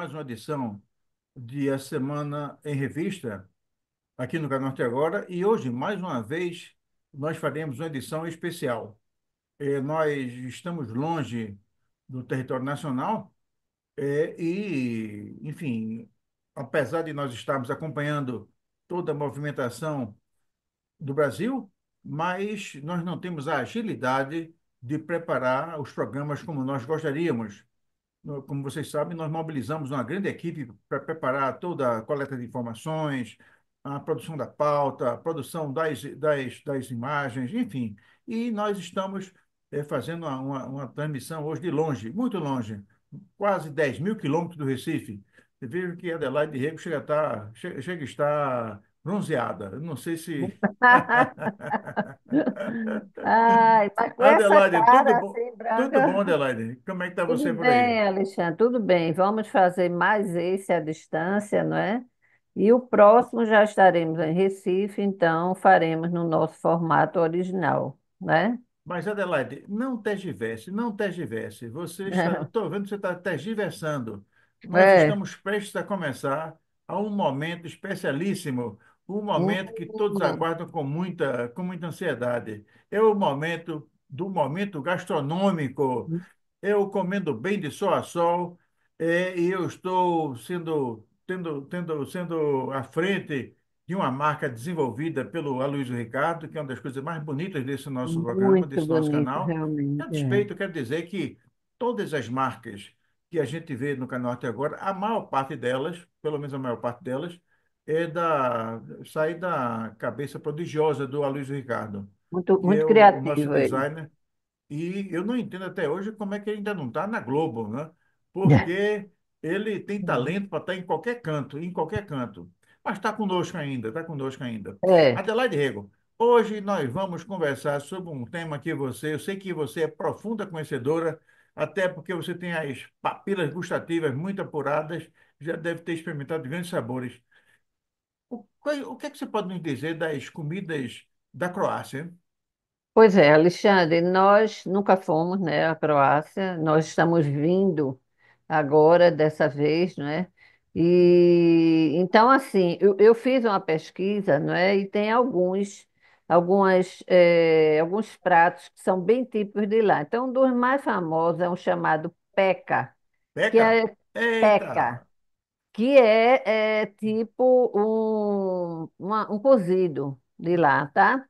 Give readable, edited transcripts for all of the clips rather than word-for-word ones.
mais uma edição de A Semana em Revista, aqui no Canal Norte Agora, e hoje, mais uma vez, nós faremos uma edição especial. Nós estamos longe do território nacional, enfim, apesar de nós estarmos acompanhando toda a movimentação do Brasil, mas nós não temos a agilidade de preparar os programas como nós gostaríamos. Como vocês sabem, nós mobilizamos uma grande equipe para preparar toda a coleta de informações, a produção da pauta, a produção das imagens, enfim. E nós estamos fazendo uma transmissão hoje de longe, muito longe, quase 10 mil quilômetros do Recife. Você veja que Adelaide Rego chega a estar bronzeada. Eu não sei se. Ai, mas com essa Adelaide, tudo cara bom? assim, Tudo bom, branca. Adelaide? Como é que está você Tudo por aí? bem, Alexandre, tudo bem. Vamos fazer mais esse à distância, não é? E o próximo já estaremos em Recife, então faremos no nosso formato original, né? Mas, Adelaide, não tergiverse, não tergiverse. Estou vendo que você está tergiversando. Nós É. estamos prestes a começar a um momento especialíssimo, um momento que todos Hum, aguardam com muita ansiedade. É o momento do momento gastronômico. Eu comendo bem de sol a sol, e eu estou sendo à frente de uma marca desenvolvida pelo Aloysio Ricardo, que é uma das coisas mais bonitas desse nosso programa, muito desse nosso bonito, canal. A realmente. É. despeito, eu quero dizer que todas as marcas que a gente vê no canal até agora, a maior parte delas, pelo menos a maior parte delas, sai da cabeça prodigiosa do Aloysio Ricardo, Muito, que é muito o nosso criativo ele. designer, e eu não entendo até hoje como é que ele ainda não está na Globo, né? Porque ele tem talento para estar em qualquer canto, em qualquer canto. Mas está conosco ainda, está conosco ainda. É. Adelaide Rego, hoje nós vamos conversar sobre um tema que eu sei que você é profunda conhecedora, até porque você tem as papilas gustativas muito apuradas, já deve ter experimentado grandes sabores. O que é que você pode nos dizer das comidas da Croácia? Pois é, Alexandre, nós nunca fomos, né, à Croácia, nós estamos vindo agora, dessa vez, né? E então, assim, eu fiz uma pesquisa, não é? E tem alguns pratos que são bem típicos de lá. Então, um dos mais famosos é um chamado peca, que Peca? é peca, Eita! que é tipo um cozido de lá, tá?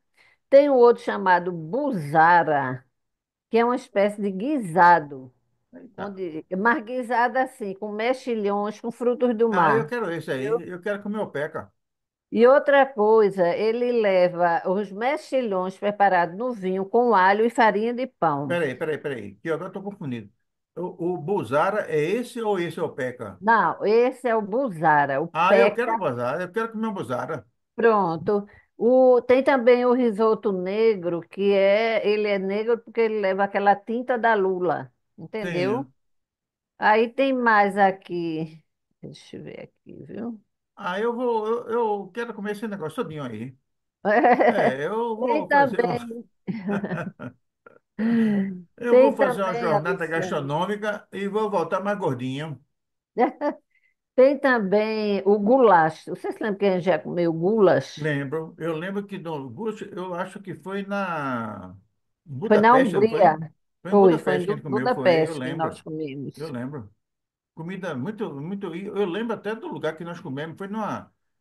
Tem o outro chamado buzara, que é uma espécie de guisado, Eita! mas guisado assim, com mexilhões, com frutos do Ah, eu mar. quero esse Entendeu? aí. Eu quero comer o peca. E outra coisa, ele leva os mexilhões preparados no vinho com alho e farinha de pão. Peraí. Que agora eu estou confundido. O Buzara é esse ou esse é o peca? Não, esse é o buzara, o Ah, eu quero o peca, Buzara. Eu quero comer o Buzara. pronto. Tem também o risoto negro, ele é negro porque ele leva aquela tinta da lula, entendeu? Sim. Aí tem mais aqui. Deixa eu ver aqui, viu? Ah, eu quero comer esse negócio todinho aí. Eu Tem vou fazer um, também, eu vou tem fazer uma também, jornada Alexandre. gastronômica e vou voltar mais gordinho. Tem também o goulash. Você se lembra que a gente já comeu goulash? Eu lembro que no Gucci, eu acho que foi em Foi na Budapeste, não Hungria. foi? Foi em Foi em Budapeste que a gente comeu, foi, eu Budapeste que nós lembro. Eu comemos. lembro. Comida muito. E eu lembro até do lugar que nós comemos. Foi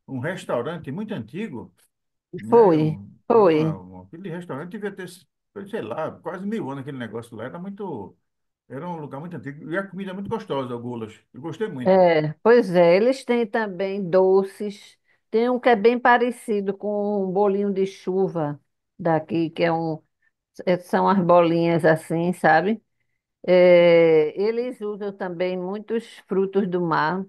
um restaurante muito antigo, né? Foi, foi. Aquele restaurante devia ter, sei lá, quase 1000 anos aquele negócio lá. Era um lugar muito antigo. E a comida é muito gostosa, o Gulas. Eu gostei muito. É, pois é, eles têm também doces. Tem um que é bem parecido com um bolinho de chuva daqui, são as bolinhas assim, sabe? É, eles usam também muitos frutos do mar.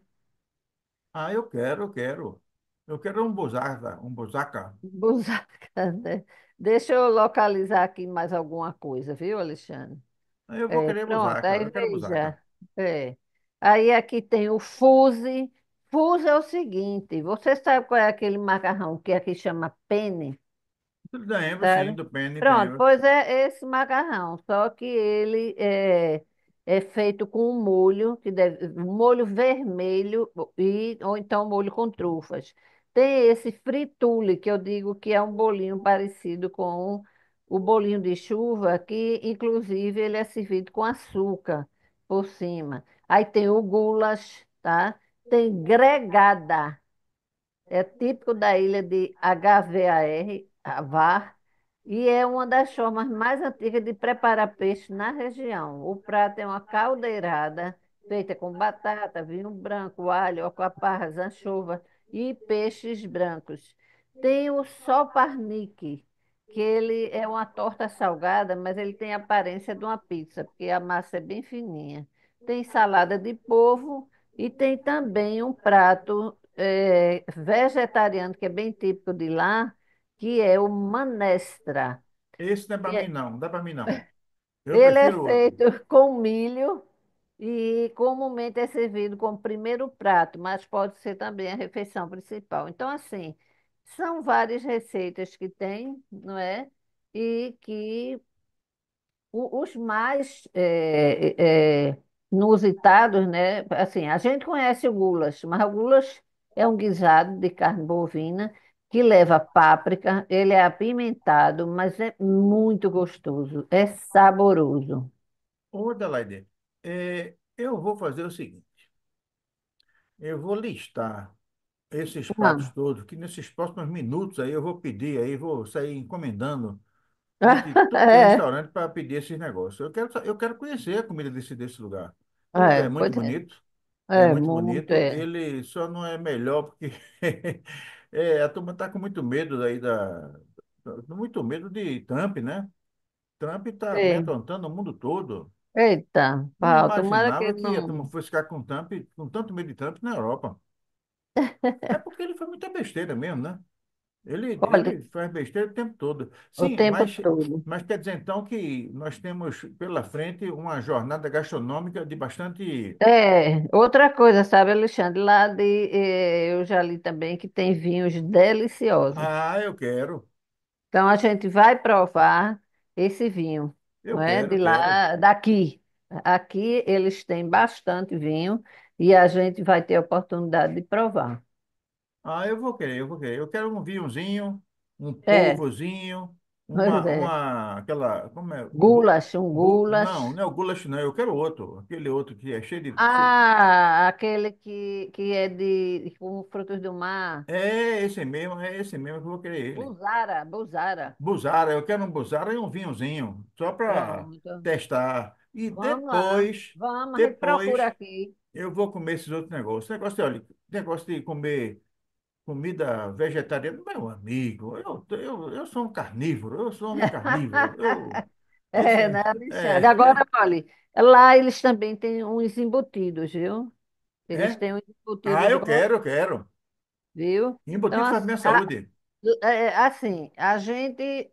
Ah, eu quero, eu quero. Eu quero um busaca, um busaca. Busaca, né? Deixa eu localizar aqui mais alguma coisa, viu, Alexandre? Eu vou querer Pronto, busaca, aí eu quero busaca. veja. É. Aí aqui tem o fuse. Fuse é o seguinte: você sabe qual é aquele macarrão que aqui chama penne? Lembro, sim, Sabe? do penne, Pronto, lembro. pois é esse macarrão, só que ele é feito com um molho, um molho vermelho ou então molho com trufas. Tem esse fritule, que eu digo que é um bolinho parecido com o bolinho de chuva, que inclusive ele é servido com açúcar por cima. Aí tem o gulas, tá? Tem gregada. É típico da ilha de HVAR, Avar, e é uma das formas mais antigas de preparar peixe na região. O prato é uma caldeirada feita com batata, vinho branco, alho, alcaparras, anchova e peixes brancos. Tem o soparnique, que ele é uma torta salgada, mas ele tem a aparência de uma pizza, porque a massa é bem fininha. Tem salada de polvo e tem também um prato vegetariano, que é bem típico de lá, que é o manestra. Esse não é para Que mim, é- não. Não dá para mim, não. Eu Ele é prefiro outro. feito com milho e comumente é servido como primeiro prato, mas pode ser também a refeição principal. Então, assim, são várias receitas que tem, não é? E que os mais inusitados, né? Assim, a gente conhece o gulas, mas o gulas é um guisado de carne bovina que leva páprica, ele é apimentado, mas é muito gostoso, é saboroso. Ô, Adelaide, eu vou fazer o seguinte: eu vou listar esses pratos Ah. todos, que nesses próximos minutos aí eu vou pedir, aí vou sair encomendando de tudo que é É, restaurante para pedir esses negócios. Eu quero conhecer a comida desse lugar. O lugar é é, muito pois é, bonito, é é muito muito, bonito. é. Ele só não é melhor porque a turma está com muito medo aí muito medo de Trump, né? Trump está Sim. amedrontando o mundo todo. Eita, Não Paulo, tomara que imaginava que a turma não. fosse ficar com Trump, com tanto medo de Trump na Europa. É porque ele foi muita besteira mesmo, né? Olha, Ele faz besteira o tempo todo. o Sim, tempo todo. mas quer dizer então que nós temos pela frente uma jornada gastronômica de bastante. É, outra coisa, sabe, Alexandre, eu já li também que tem vinhos deliciosos. Ah, eu quero, Então a gente vai provar esse vinho, não é? De eu quero. lá, daqui. Aqui eles têm bastante vinho e a gente vai ter a oportunidade de provar. Ah, eu vou querer. Eu quero um vinhozinho, um É, polvozinho, pois é. aquela, como é? Gulas, um Não, gulas. não é o goulash, não. Eu quero outro, aquele outro que é Ah, aquele que é com frutos do mar. é esse mesmo que eu vou querer ele. Buzara, Buzara. Buzara, eu quero um Buzara e um vinhozinho, só para Pronto. testar. E Vamos lá. Vamos, a gente procura depois aqui. eu vou comer esses outros negócios. Olha, negócio de comer comida vegetariana, meu amigo, eu sou um carnívoro, eu sou um homem carnívoro. É, né, Alexandre? É, Agora, olha, lá eles também têm uns embutidos, viu? Eles é. têm uns Ah, embutidos, eu quero. viu? Então, Embutido faz minha saúde. a gente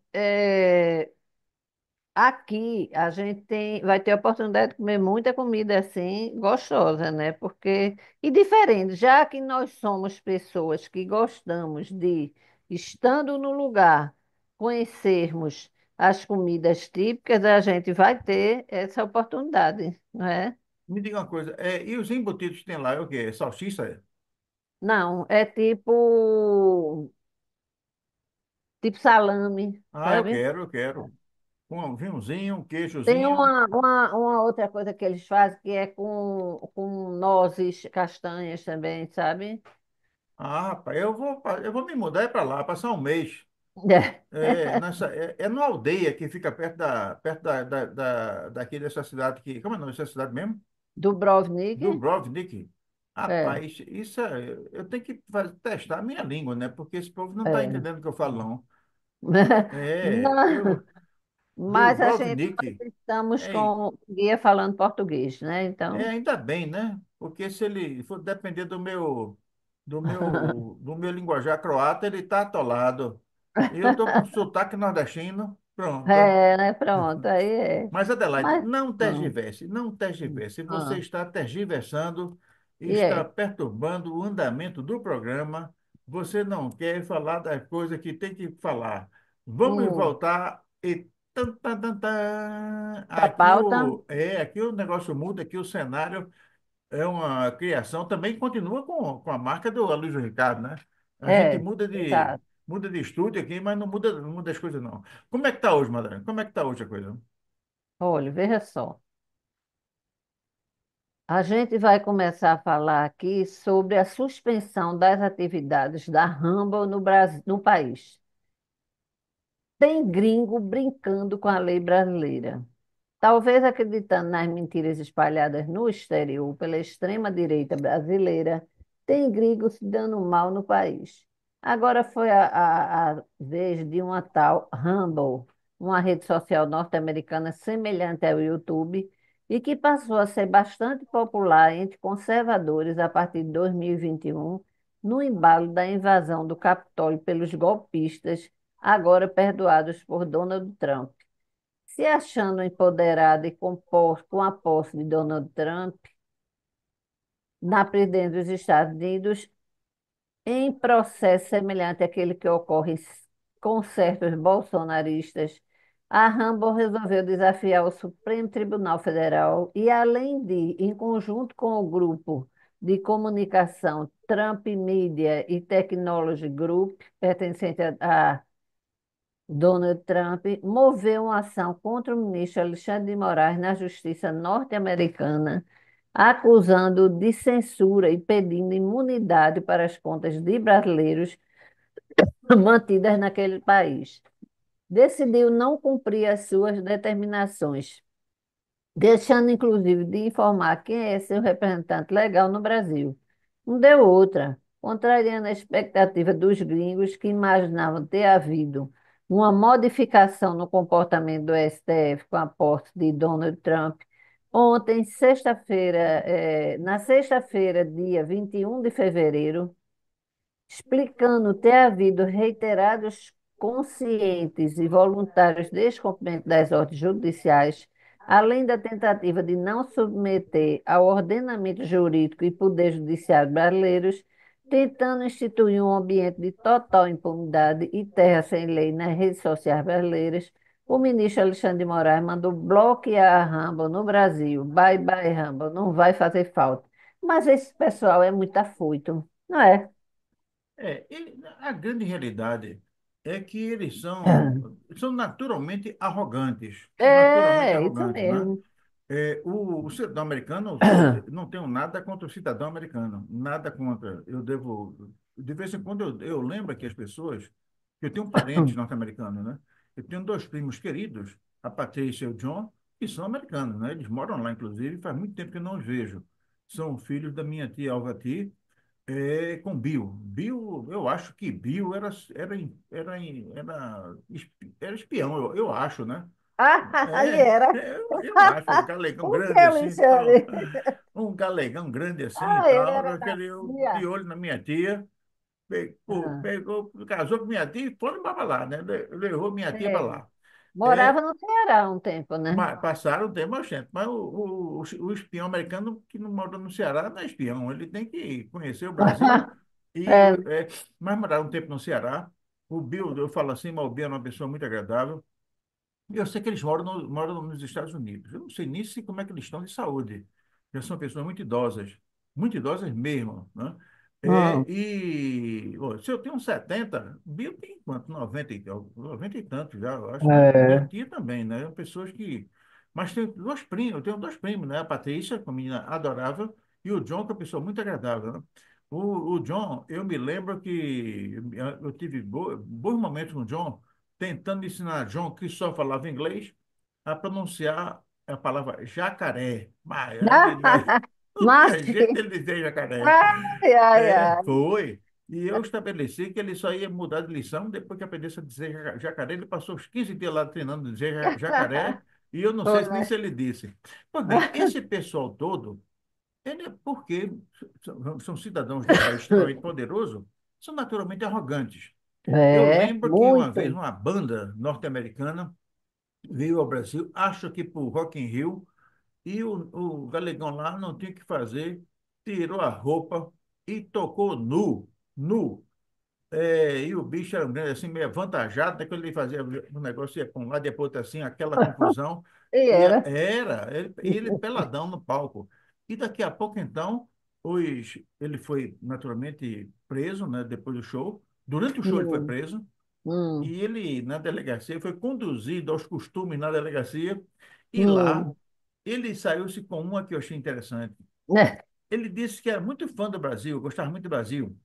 aqui a gente vai ter a oportunidade de comer muita comida assim gostosa, né? Porque e diferente, já que nós somos pessoas que gostamos de, estando no lugar, conhecermos as comidas típicas, a gente vai ter essa oportunidade, não é? Me diga uma coisa, e os embutidos que tem lá é o quê? Salsicha? Não, é tipo salame, Ah, sabe? eu quero. Com um vinhozinho, um Tem queijozinho. uma outra coisa que eles fazem que é com nozes, castanhas também, sabe? Ah, rapaz, eu vou me mudar para lá, passar um mês. É numa aldeia que fica perto daqui dessa cidade que, como é o nome dessa cidade mesmo? Dubrovnik, Dubrovnik. é, Rapaz, eu tenho que testar a minha língua, né? Porque esse povo não está é. entendendo o que eu falo, não. Não, mas Dubrovnik. nós estamos É, com o guia falando português, né? Então, ainda bem, né? Porque se ele for depender do meu linguajar croata, ele está atolado. E eu estou com sotaque nordestino, pronto. né? Pronto, aí é. Mas, Adelaide, Mas, não, não tergiverse. Você ah, está tergiversando e e está é. perturbando o andamento do programa. Você não quer falar das coisas que tem que falar. Vamos Hum, voltar Tan, tan, tan, tan. Da pauta? Aqui o negócio muda, aqui o cenário é uma criação, também continua com a marca do Aloysio Ricardo, né? A gente É, exato. muda de estúdio aqui, mas não muda as coisas, não. Como é que tá hoje, Madalena? Como é que tá hoje a coisa? Olha, veja só. A gente vai começar a falar aqui sobre a suspensão das atividades da Rumble no Brasil, no país. Tem gringo brincando com a lei brasileira. Talvez acreditando nas mentiras espalhadas no exterior pela extrema-direita brasileira, tem gringos se dando mal no país. Agora foi a vez de uma tal Rumble, uma rede social norte-americana semelhante ao YouTube e que passou a ser bastante popular entre conservadores a partir de 2021, no embalo da invasão do Capitólio pelos golpistas, agora perdoados por Donald Trump. Se achando empoderada e com a posse de Donald Trump na presidência dos Estados Unidos, em processo semelhante àquele que ocorre com certos bolsonaristas, a Rambo resolveu desafiar o Supremo Tribunal Federal e, além de, em conjunto com o grupo de comunicação Trump Media e Technology Group, pertencente a Donald Trump moveu uma ação contra o ministro Alexandre de Moraes na Justiça norte-americana, acusando-o de censura e pedindo imunidade para as contas de brasileiros mantidas naquele país. Decidiu não cumprir as suas determinações, deixando inclusive de informar quem é seu representante legal no Brasil. Não deu outra, contrariando a expectativa dos gringos que imaginavam ter havido uma modificação no comportamento do STF com a posse de Donald Trump. Ontem, na sexta-feira, dia 21 de fevereiro, explicando ter havido reiterados conscientes e voluntários descumprimento das ordens judiciais, além da tentativa de não submeter ao ordenamento jurídico e poder judiciário brasileiros, tentando instituir um ambiente de total impunidade e terra sem lei nas redes sociais brasileiras, o ministro Alexandre de Moraes mandou bloquear a Rambo no Brasil. Bye, bye, Rambo, não vai fazer falta. Mas esse pessoal é muito afoito, não é? A grande realidade é que são naturalmente É, isso arrogantes, né? mesmo. O cidadão americano, não tenho nada contra o cidadão americano, nada contra. De vez em quando eu lembro aqui as pessoas, eu tenho parentes norte-americanos, né? Eu tenho dois primos queridos, a Patrícia e o John, que são americanos, né? Eles moram lá, inclusive, faz muito tempo que eu não os vejo. São filhos da minha tia Alvati, com Bill. Bill, eu acho que Bill era espião, eu acho, né? Ah, e era. Eu acho, um galegão O que, grande assim e tal. Alexandre? Um galegão grande assim e Ah, ele tal. era da Aquele de CIA. olho na minha tia. Ah, Casou com minha tia e foi para lá, né? Levou minha tia para é. lá. Morava É, no Ceará um tempo, né? passaram o tempo, gente. Mas o espião americano que não mora no Ceará não é espião. Ele tem que conhecer o Brasil. E, É. mas morar um tempo no Ceará. O Bill, eu falo assim, mas o Bill é uma pessoa muito agradável. E eu sei que eles moram nos Estados Unidos. Eu não sei nem se, como é que eles estão de saúde. Já são pessoas muito idosas mesmo, né? Hum, Se eu tenho uns 70, Bill tem quanto? 90 e tantos já, eu acho, né? Minha é. tia também, né? Pessoas que... Mas tem duas primos, eu tenho dois primos, né? A Patrícia, uma menina adorável, e o John, que é uma pessoa muito agradável, né? O John, eu me lembro que eu tive bons momentos com o John, tentando ensinar John, que só falava inglês, a pronunciar a palavra jacaré. Mas não tinha jeito Márcio, dele dizer jacaré. ai, ai, ai. Foi. E eu estabeleci que ele só ia mudar de lição depois que aprendesse a dizer jacaré. Ele passou os 15 dias lá treinando dizer jacaré, e eu não sei Foi, nem né? se ele disse. Pois bem, esse pessoal todo, ele é porque são cidadãos de um país extremamente poderoso, são naturalmente arrogantes. Eu É, lembro que uma vez muito. uma banda norte-americana veio ao Brasil, acho que por Rock in Rio, e o galegão lá não tinha o que fazer, tirou a roupa e tocou nu, nu. E o bicho era um grande, assim, meio avantajado, né? Quando ele fazia o negócio, ia para um lado, depois outro, assim, aquela confusão. E era. Ele peladão no palco. E daqui a pouco, então, ele foi naturalmente preso, né? Depois do show. Durante o show ele foi Hum, preso. hum, E ele, na delegacia, foi conduzido aos costumes na delegacia. E lá, hum. ele saiu-se com uma que eu achei interessante. Ele disse que era muito fã do Brasil, gostava muito do Brasil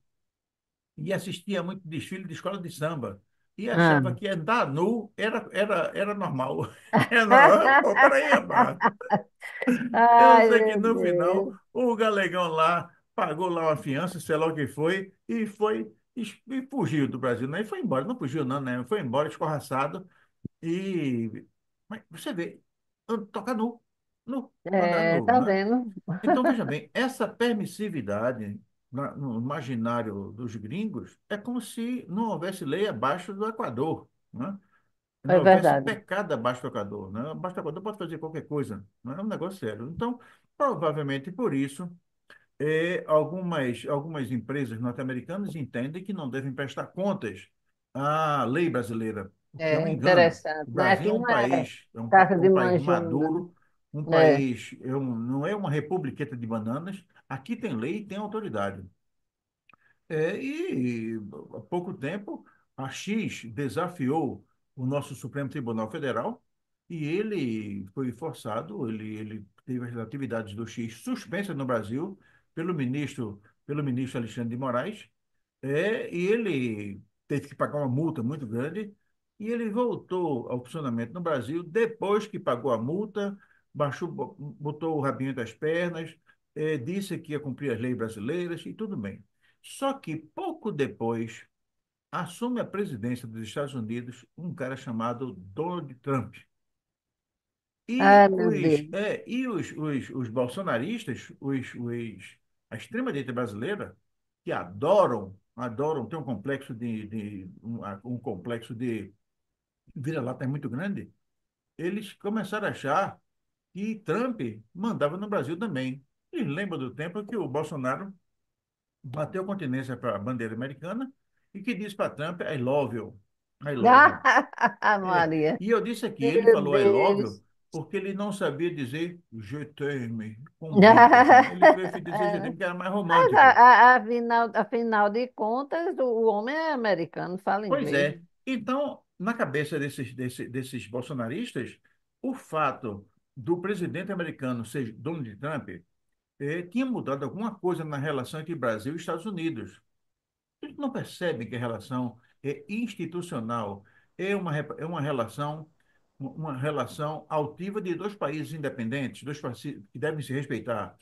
e assistia muito desfile de escola de samba e Ah. achava que andar nu era normal. Era normal. Pô, peraí, rapaz. Eu Ai, sei que meu no final Deus. o galegão lá pagou lá uma fiança, sei lá o que foi, e fugiu do Brasil, né? E foi embora. Não fugiu, não, né? Foi embora escorraçado. Mas você vê, toca nu, nu, andar É, nu, tá né? vendo? Então, veja bem, essa permissividade no imaginário dos gringos é como se não houvesse lei abaixo do Equador, né? É Não houvesse verdade. pecado abaixo do Equador, né? Abaixo do Equador pode fazer qualquer coisa, não é um negócio sério. Então, provavelmente por isso, algumas empresas norte-americanas entendem que não devem prestar contas à lei brasileira, o que é um É engano. interessante, O né? Brasil Aqui é um não é país, é um, pa- casa um de país manjuna, maduro, um né? É, país, não é uma republiqueta de bananas. Aqui tem lei e tem autoridade. E há pouco tempo, a X desafiou o nosso Supremo Tribunal Federal e ele foi forçado, ele teve as atividades do X suspensas no Brasil pelo ministro Alexandre de Moraes, e ele teve que pagar uma multa muito grande e ele voltou ao funcionamento no Brasil depois que pagou a multa, baixou, botou o rabinho das pernas, disse que ia cumprir as leis brasileiras e tudo bem. Só que pouco depois assume a presidência dos Estados Unidos um cara chamado Donald Trump. ai, meu Deus. Os bolsonaristas, a extrema-direita brasileira, que adoram ter um complexo de vira-lata muito grande, eles começaram a achar que Trump mandava no Brasil também. E lembra do tempo que o Bolsonaro bateu continência para a bandeira americana e que disse para Trump, I love you, I love you. Maria. E eu disse aqui, ele Meu falou I love Deus. you porque ele não sabia dizer je t'aime com bicos, né? Ele prefere dizer je t'aime, que era mais Mas, romântico. afinal de contas, o homem é americano, fala Pois inglês. é. Então, na cabeça desses bolsonaristas, o fato do presidente americano ser Donald Trump tinha mudado alguma coisa na relação entre Brasil e Estados Unidos. Eles não percebem que a relação é institucional, é uma relação altiva de dois países independentes, dois países que devem se respeitar.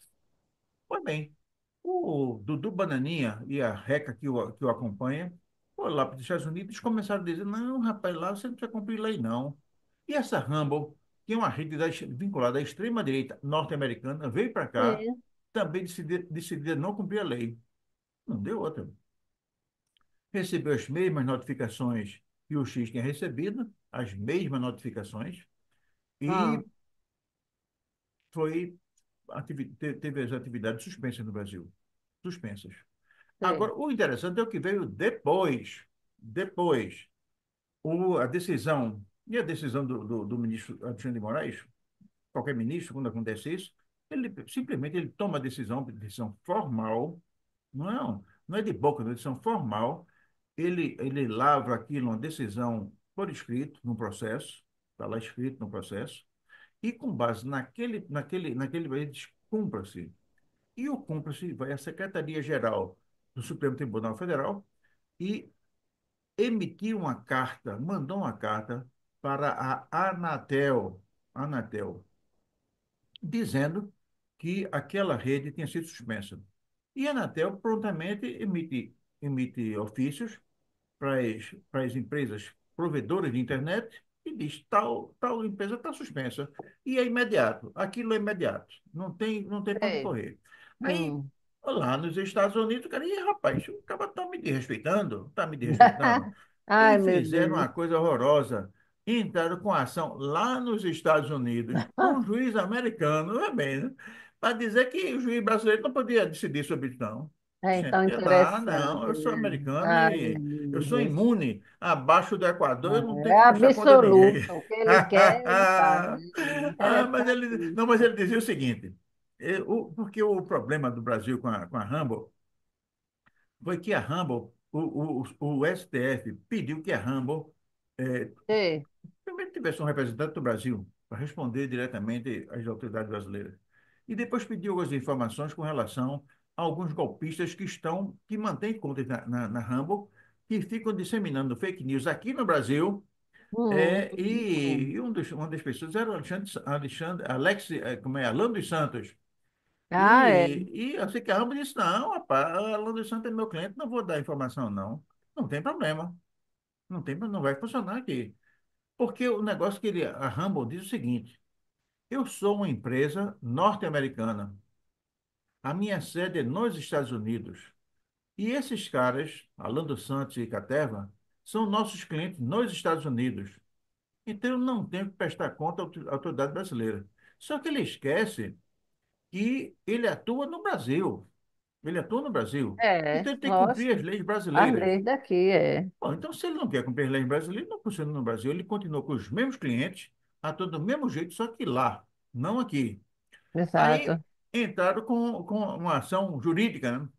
Pois bem, o Dudu Bananinha e a Reca que o acompanha, foram lá para os Estados Unidos e começaram a dizer, não, rapaz, lá você não precisa cumprir lei, não. E essa Rumble, que é uma rede vinculada à extrema-direita norte-americana, veio para cá, Sim, também decidir não cumprir a lei. Não deu outra. Recebeu as mesmas notificações que o X tinha recebido, as mesmas notificações, ah, e teve as atividades suspensas no Brasil. Suspensas. sim. Agora, o interessante é o que veio depois. Depois, a decisão do ministro Alexandre de Moraes, qualquer ministro, quando acontece isso, ele simplesmente ele toma a decisão formal, não é de boca, é uma decisão formal. Ele lavra aquilo, uma decisão por escrito, no processo, está lá escrito no processo, e com base naquele, ele diz, cumpra-se. E o cumpra-se vai à Secretaria-Geral do Supremo Tribunal Federal e mandou uma carta para a Anatel, dizendo que aquela rede tinha sido suspensa. E a Anatel prontamente emite ofícios para as empresas provedoras de internet e diz tal empresa está suspensa. E é imediato, aquilo é imediato, não tem para onde Sei. correr. Aí, Hum. lá nos Estados Unidos, o cara, e rapaz, o cara está me desrespeitando, e Ai, meu fizeram Deus. uma coisa horrorosa. Entraram com ação lá nos Estados Unidos, com um juiz americano, é bem, né? Para dizer que o juiz brasileiro não podia decidir sobre isso, não. É, então Não, interessante, eu sou né? americano Ai, e eu sou amigo, imune. Abaixo do Equador, eu não tenho é que prestar conta a ninguém. absoluto. O que ele quer, ele faz, né? Não, mas Interessantíssimo. ele dizia o seguinte, porque o problema do Brasil com a Rambo foi que a Rambo, o STF pediu que a Rambo Sim. primeiro tivesse um representante do Brasil para responder diretamente às autoridades brasileiras. E depois pediu algumas informações com relação a alguns golpistas que mantêm contas na Rambo, que ficam disseminando fake news aqui no Brasil. Hum, E uma das pessoas era o Alan dos Santos. Ah, é. E eu sei que a Rambo disse, não, rapaz, Alan dos Santos é meu cliente, não vou dar informação, não. Não tem problema. Não vai funcionar aqui. Porque o negócio a Rumble diz o seguinte: eu sou uma empresa norte-americana. A minha sede é nos Estados Unidos. E esses caras, Alan dos Santos e Caterva, são nossos clientes nos Estados Unidos. Então eu não tenho que prestar conta à autoridade brasileira. Só que ele esquece que ele atua no Brasil. Ele atua no Brasil. É, Então ele tem que cumprir as lógico. leis As brasileiras. leis daqui, é. Bom, então, se ele não quer cumprir as leis brasileiras, não funciona no Brasil. Ele continua com os mesmos clientes, atua do mesmo jeito, só que lá, não aqui. Aí Exato. entraram com uma ação jurídica, né?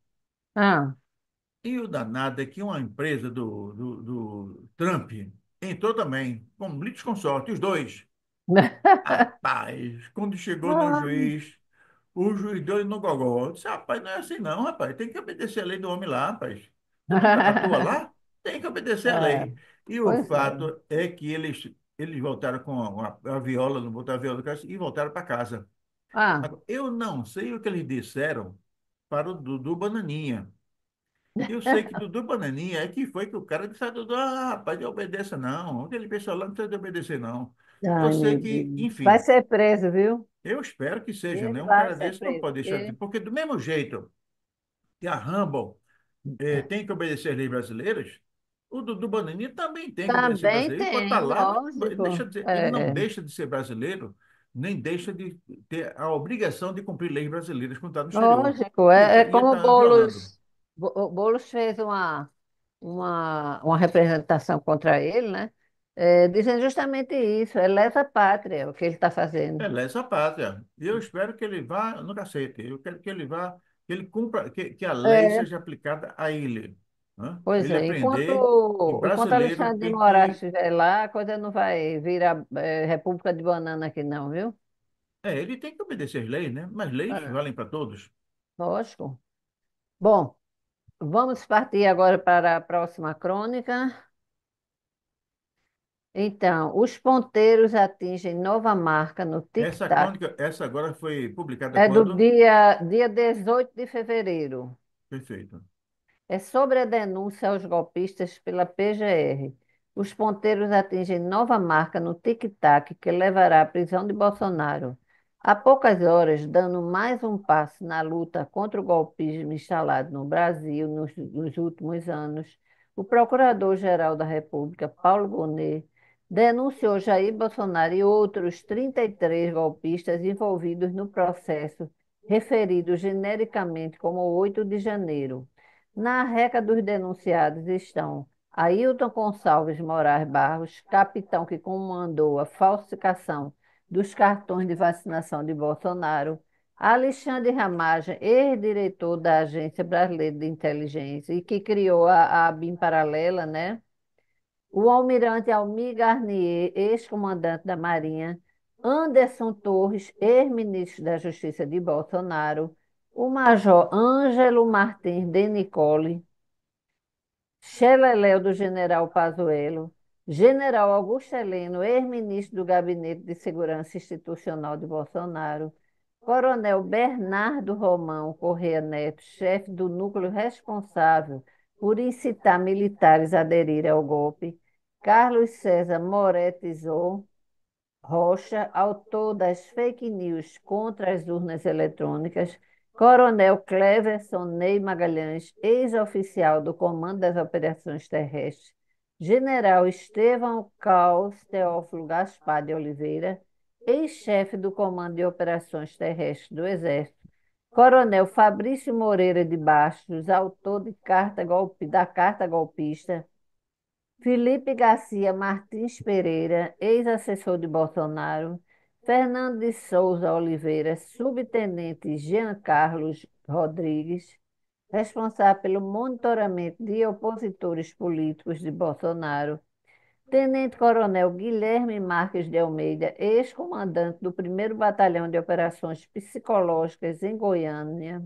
Ah. E o danado é que uma empresa do Trump entrou também, com litisconsorte, os dois. Rapaz, quando chegou no Ah, juiz, o juiz deu no gogó. Eu disse, rapaz, não é assim não, rapaz. Tem que obedecer a lei do homem lá, rapaz. Você não atua lá? Tem que obedecer a É, lei. E o pois é. fato é que eles voltaram com a viola, não botaram a viola no caso, e voltaram para casa. Ah. Agora, eu não sei o que eles disseram para o Dudu Bananinha. Eu sei que Dudu Bananinha é que foi que o cara disse, Dudu, rapaz, não obedeça não. Aquele pessoal lá não precisa de obedecer não. Eu Ai, sei meu que, Deus. Vai enfim, ser preso, viu? eu espero que seja, Ele né? Um vai cara ser desse não preso. pode deixar de... Porque do mesmo jeito que a Rumble tem que obedecer às leis brasileiras, o Dudu Bananinha também tem que obedecer Também brasileiro. Enquanto está tem, lá, lógico. ele não É, deixa de ser brasileiro, nem deixa de ter a obrigação de cumprir leis brasileiras quando está no exterior. lógico. E ele É como o está violando. Boulos fez uma representação contra ele, né? É, dizendo justamente isso, é lesa pátria o que ele está É fazendo. lesa pátria. E eu espero que ele vá no cacete. Eu quero que ele vá, que ele cumpra, que a lei É, seja aplicada a ele. Né? pois Ele é, aprender que enquanto brasileiro Alexandre de tem Moraes que. estiver lá, a coisa não vai virar República de Banana aqui não, viu? Ele tem que obedecer as leis, né? Mas leis É, valem para todos. lógico. Bom, vamos partir agora para a próxima crônica. Então, os ponteiros atingem nova marca no Essa tic-tac. crônica, essa agora foi publicada É do quando? dia 18 de fevereiro. Perfeito. É sobre a denúncia aos golpistas pela PGR. Os ponteiros atingem nova marca no tic-tac que levará à prisão de Bolsonaro. Há poucas horas, dando mais um passo na luta contra o golpismo instalado no Brasil nos últimos anos, o Procurador-Geral da República, Paulo Gonet, denunciou Jair Bolsonaro e outros 33 golpistas envolvidos no processo, referido genericamente como 8 de janeiro. Na reca dos denunciados estão Ailton Gonçalves Moraes Barros, capitão que comandou a falsificação dos cartões de vacinação de Bolsonaro, Alexandre Ramagem, ex-diretor da Agência Brasileira de Inteligência e que criou a BIM paralela, né? O almirante Almir Garnier, ex-comandante da Marinha, Anderson Torres, ex-ministro da Justiça de Bolsonaro, o major Ângelo Martins de Nicole, Xeleléu do general Pazuello, general Augusto Heleno, ex-ministro do Gabinete de Segurança Institucional de Bolsonaro, coronel Bernardo Romão Correia Neto, chefe do núcleo responsável por incitar militares a aderirem ao golpe, Carlos César Moretti Rocha, autor das fake news contra as urnas eletrônicas, Coronel Cleverson Ney Magalhães, ex-oficial do Comando das Operações Terrestres, General Estevão Caos Teófilo Gaspar de Oliveira, ex-chefe do Comando de Operações Terrestres do Exército, Coronel Fabrício Moreira de Bastos, autor da carta golpista. Felipe Garcia Martins Pereira, ex-assessor de Bolsonaro. Fernando de Souza Oliveira, subtenente Jean Carlos Rodrigues, responsável pelo monitoramento de opositores políticos de Bolsonaro. Tenente-Coronel Guilherme Marques de Almeida, ex-comandante do 1º Batalhão de Operações Psicológicas em Goiânia.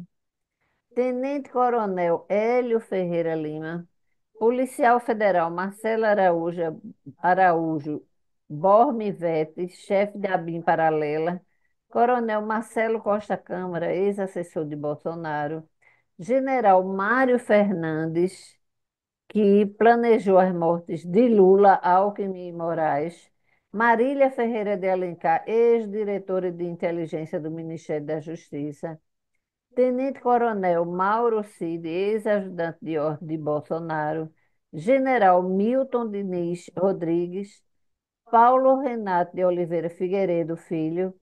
Tenente-Coronel Hélio Ferreira Lima. Policial Federal Marcelo Araújo Bormivete, chefe da ABIN Paralela. Coronel Marcelo Costa Câmara, ex-assessor de Bolsonaro. General Mário Fernandes, que planejou as mortes de Lula, Alckmin e Moraes. Marília Ferreira de Alencar, ex-diretora de inteligência do Ministério da Justiça. Tenente-Coronel Mauro Cid, ex-ajudante de ordem de Bolsonaro. General Milton Diniz Rodrigues. Paulo Renato de Oliveira Figueiredo Filho.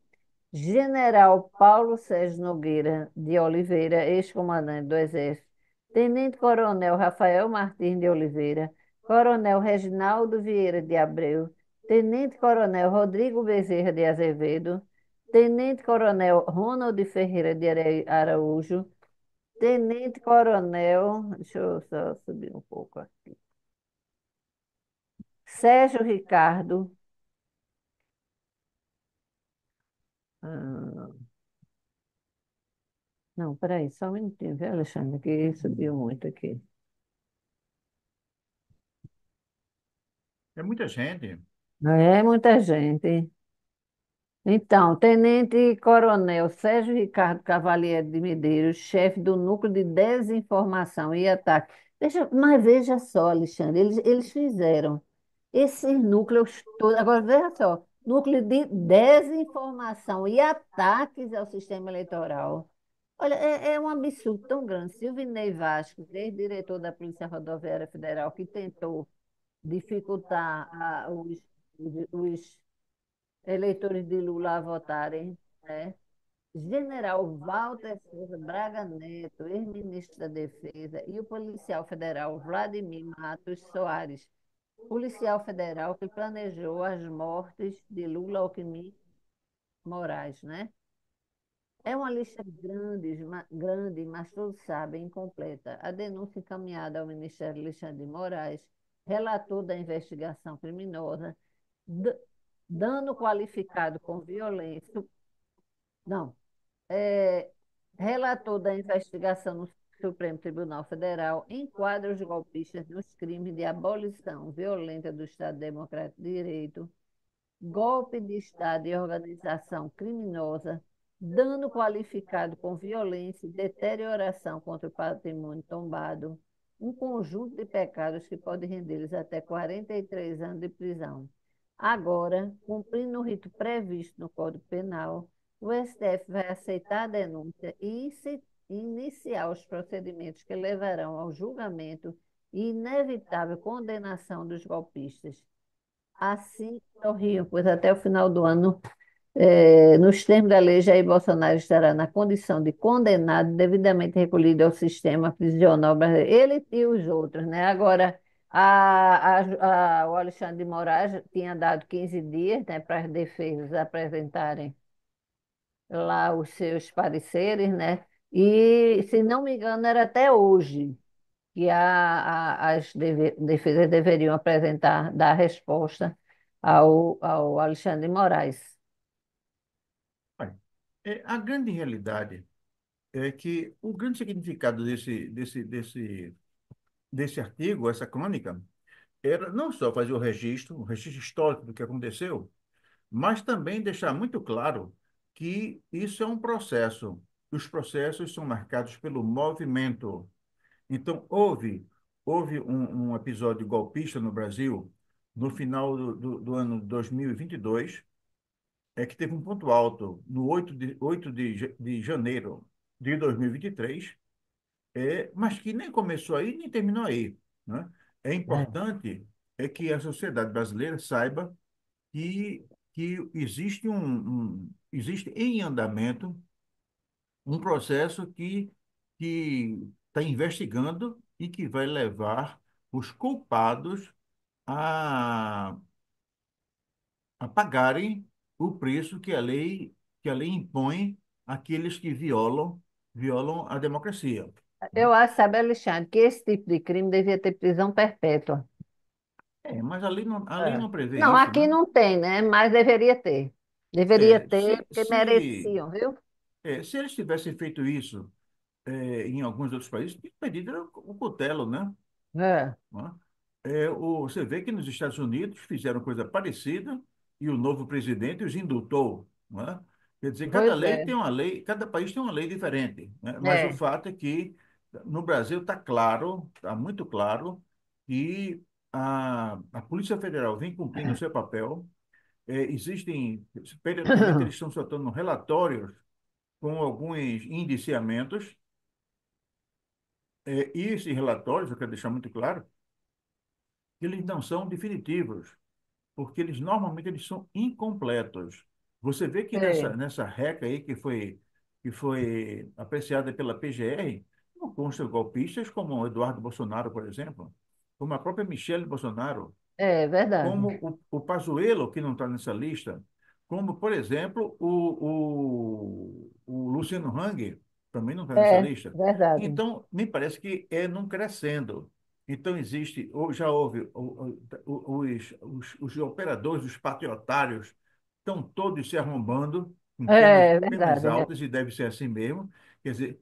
General Paulo Sérgio Nogueira de Oliveira, ex-comandante do Exército. Tenente-Coronel Rafael Martins de Oliveira. Coronel Reginaldo Vieira de Abreu. Tenente-Coronel Rodrigo Bezerra de Azevedo. Tenente-Coronel Ronald Ferreira de Araújo. Tenente-Coronel, deixa eu só subir um pouco aqui. Sérgio Ricardo. ah, não, peraí, só um minutinho, viu, Alexandre, que subiu muito aqui. É muita gente. É muita gente. Então, Tenente Coronel Sérgio Ricardo Cavalieri de Medeiros, chefe do Núcleo de Desinformação e Ataque. Mas veja só, Alexandre, eles fizeram esses núcleos todos. Agora, veja só, núcleo de desinformação e ataques ao sistema eleitoral. Olha, é um absurdo tão grande. Silvinei Vasco, ex-diretor da Polícia Rodoviária Federal, que tentou dificultar os eleitores de Lula a votarem, né? General Walter Souza Braga Neto, ex-ministro da Defesa, e o policial federal Vladimir Matos Soares, policial federal que planejou as mortes de Lula, Alckmin e Moraes, né? É uma lista grande, mas todos sabem, incompleta. A denúncia encaminhada ao Ministério Alexandre de Moraes, relator da investigação criminosa, d- dano qualificado com violência. Não, é, relator da investigação no Supremo Tribunal Federal enquadra os golpistas nos crimes de abolição violenta do Estado Democrático de Direito, golpe de Estado e organização criminosa, dano qualificado com violência e deterioração contra o patrimônio tombado, um conjunto de pecados que pode render-lhes até 43 anos de prisão. Agora, cumprindo o rito previsto no Código Penal, o STF vai aceitar a denúncia e iniciar os procedimentos que levarão ao julgamento e inevitável condenação dos golpistas. Assim ocorriam, pois até o final do ano, nos termos da lei, Jair Bolsonaro estará na condição de condenado devidamente recolhido ao sistema prisional brasileiro. Ele e os outros, né? Agora, o Alexandre de Moraes tinha dado 15 dias, né, para as defesas apresentarem lá os seus pareceres, né? E, se não me engano, era até hoje que as defesas deveriam apresentar, dar resposta ao Alexandre de Moraes. Olha, a grande realidade é que o grande significado desse artigo, essa crônica, era não só fazer o registro histórico do que aconteceu, mas também deixar muito claro que isso é um processo. Os processos são marcados pelo movimento. Então, houve um episódio golpista no Brasil no final do ano 2022, que teve um ponto alto no 8 de janeiro de 2023, mas que nem começou aí, nem terminou aí, né? É É. importante que a sociedade brasileira saiba que, que existe existe em andamento um processo que está investigando e que vai levar os culpados a, a pagarem o preço que a lei impõe àqueles que violam a democracia, né? Eu acho, sabe, Alexandre, que esse tipo de crime devia ter prisão perpétua. É, mas a lei É. não prevê Não, isso, aqui né? não tem, né? Mas deveria ter. Deveria É, ter, porque mereciam, viu? se eles tivessem feito isso em alguns outros países, tinha pedido o cutelo, né? É. Né? Você vê que nos Estados Unidos fizeram coisa parecida e o novo presidente os indultou, né? Quer dizer, cada Pois lei é. tem uma lei, cada país tem uma lei diferente, né? Mas o É. fato é que no Brasil está claro, está muito claro, que a Polícia Federal vem cumprindo o seu papel. Existem, periodicamente, eles estão soltando relatórios com alguns indiciamentos, e esses relatórios, eu quero deixar muito claro, que eles não são definitivos, porque eles normalmente eles são incompletos. Você vê que É. nessa RECA aí que foi apreciada pela PGR, não constam golpistas como o Eduardo Bolsonaro, por exemplo, como a própria Michelle Bolsonaro, É verdade. como o Pazuello, que não está nessa lista, como, por exemplo, o Luciano Hang, também não está nessa É lista. verdade. Então, me parece que é num crescendo. Então, existe, ou já houve, os operadores, os patriotários, estão todos se arrombando com É penas verdade. É. altas, e deve ser assim mesmo. Quer dizer,